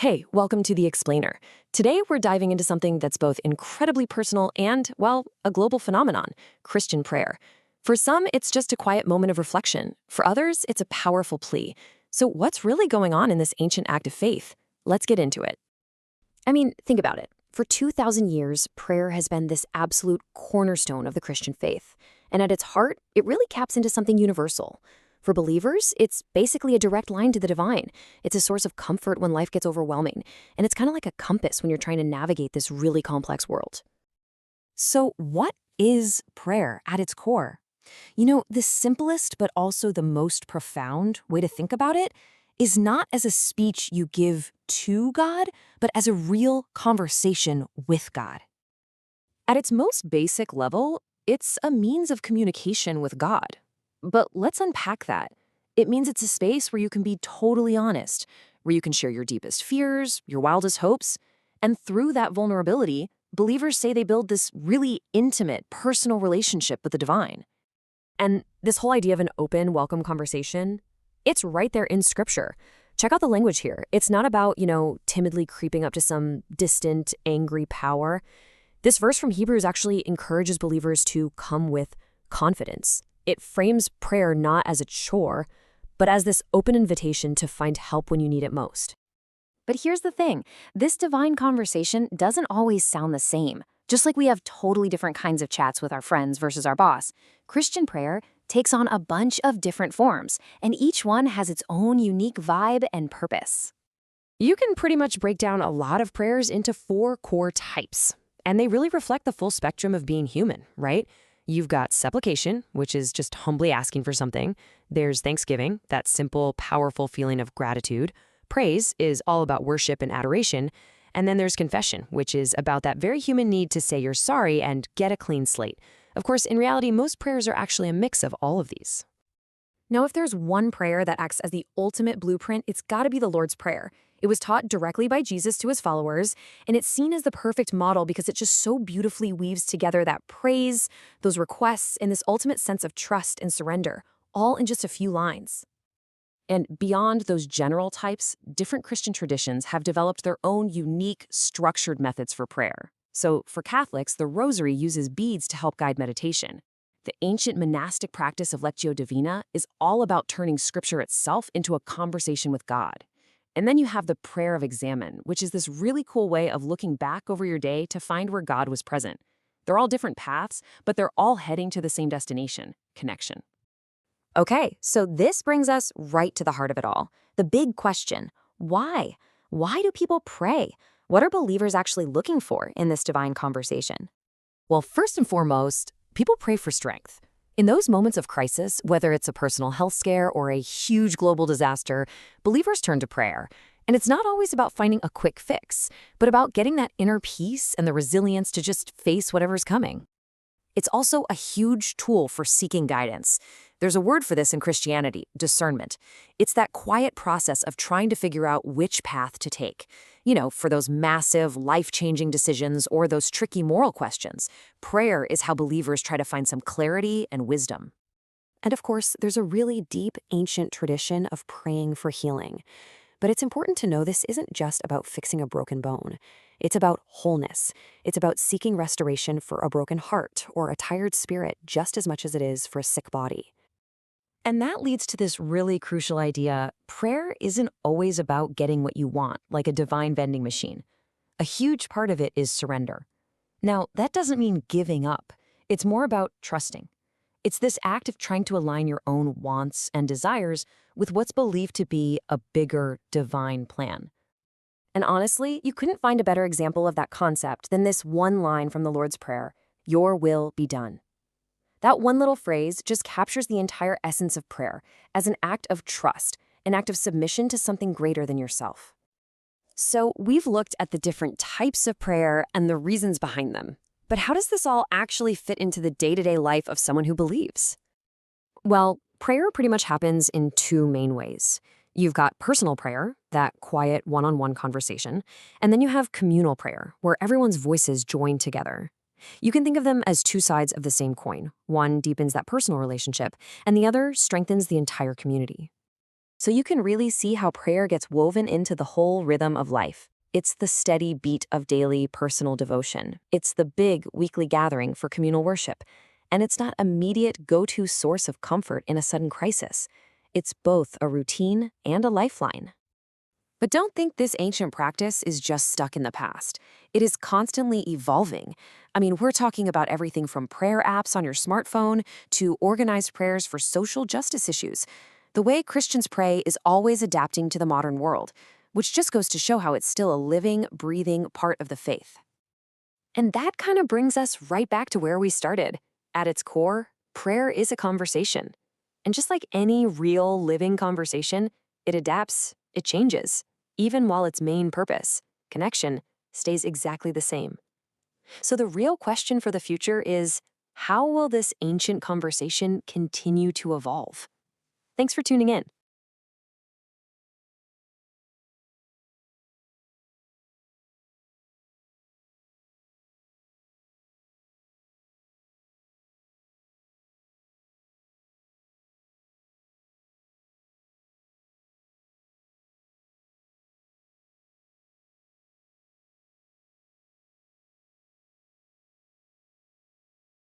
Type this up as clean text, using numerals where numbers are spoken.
Hey, welcome to The Explainer. Today we're diving into something that's both incredibly personal and, well, a global phenomenon, Christian prayer. For some, it's just a quiet moment of reflection. For others, it's a powerful plea. So what's really going on in this ancient act of faith? Let's get into it. I mean, think about it. For 2,000 years, prayer has been this absolute cornerstone of the Christian faith. And at its heart, it really caps into something universal. For believers, it's basically a direct line to the divine. It's a source of comfort when life gets overwhelming. And it's kind of like a compass when you're trying to navigate this really complex world. So what is prayer at its core? The simplest but also the most profound way to think about it is not as a speech you give to God, but as a real conversation with God. At its most basic level, it's a means of communication with God. But let's unpack that. It means it's a space where you can be totally honest, where you can share your deepest fears, your wildest hopes, and through that vulnerability, believers say they build this really intimate, personal relationship with the divine. And this whole idea of an open, welcome conversation, it's right there in Scripture. Check out the language here. It's not about, timidly creeping up to some distant, angry power. This verse from Hebrews actually encourages believers to come with confidence. It frames prayer not as a chore, but as this open invitation to find help when you need it most. But here's the thing. This divine conversation doesn't always sound the same. Just like we have totally different kinds of chats with our friends versus our boss, Christian prayer takes on a bunch of different forms, and each one has its own unique vibe and purpose. You can pretty much break down a lot of prayers into 4 core types, and they really reflect the full spectrum of being human, right? You've got supplication, which is just humbly asking for something. There's thanksgiving, that simple, powerful feeling of gratitude. Praise is all about worship and adoration. And then there's confession, which is about that very human need to say you're sorry and get a clean slate. Of course, in reality, most prayers are actually a mix of all of these. Now, if there's one prayer that acts as the ultimate blueprint, it's got to be the Lord's Prayer. It was taught directly by Jesus to his followers, and it's seen as the perfect model because it just so beautifully weaves together that praise, those requests, and this ultimate sense of trust and surrender, all in just a few lines. And beyond those general types, different Christian traditions have developed their own unique, structured methods for prayer. So, for Catholics, the Rosary uses beads to help guide meditation. The ancient monastic practice of Lectio Divina is all about turning Scripture itself into a conversation with God. And then you have the prayer of examine, which is this really cool way of looking back over your day to find where God was present. They're all different paths, but they're all heading to the same destination, connection. Okay, so this brings us right to the heart of it all. The big question, why? Why do people pray? What are believers actually looking for in this divine conversation? Well, first and foremost, people pray for strength. In those moments of crisis, whether it's a personal health scare or a huge global disaster, believers turn to prayer. And it's not always about finding a quick fix, but about getting that inner peace and the resilience to just face whatever's coming. It's also a huge tool for seeking guidance. There's a word for this in Christianity, discernment. It's that quiet process of trying to figure out which path to take. For those massive, life-changing decisions or those tricky moral questions, prayer is how believers try to find some clarity and wisdom. And of course, there's a really deep, ancient tradition of praying for healing. But it's important to know this isn't just about fixing a broken bone. It's about wholeness. It's about seeking restoration for a broken heart or a tired spirit just as much as it is for a sick body. And that leads to this really crucial idea. Prayer isn't always about getting what you want, like a divine vending machine. A huge part of it is surrender. Now, that doesn't mean giving up. It's more about trusting. It's this act of trying to align your own wants and desires with what's believed to be a bigger divine plan. And honestly, you couldn't find a better example of that concept than this one line from the Lord's Prayer, "Your will be done." That one little phrase just captures the entire essence of prayer as an act of trust, an act of submission to something greater than yourself. So we've looked at the different types of prayer and the reasons behind them. But how does this all actually fit into the day-to-day life of someone who believes? Well, prayer pretty much happens in 2 main ways. You've got personal prayer, that quiet one-on-one conversation, and then you have communal prayer, where everyone's voices join together. You can think of them as 2 sides of the same coin. One deepens that personal relationship, and the other strengthens the entire community. So you can really see how prayer gets woven into the whole rhythm of life. It's the steady beat of daily personal devotion. It's the big weekly gathering for communal worship. And it's not immediate go-to source of comfort in a sudden crisis. It's both a routine and a lifeline. But don't think this ancient practice is just stuck in the past. It is constantly evolving. I mean, we're talking about everything from prayer apps on your smartphone to organized prayers for social justice issues. The way Christians pray is always adapting to the modern world, which just goes to show how it's still a living, breathing part of the faith. And that kind of brings us right back to where we started. At its core, prayer is a conversation. And just like any real living conversation, it adapts, it changes, even while its main purpose, connection, stays exactly the same. So the real question for the future is, how will this ancient conversation continue to evolve? Thanks for tuning in.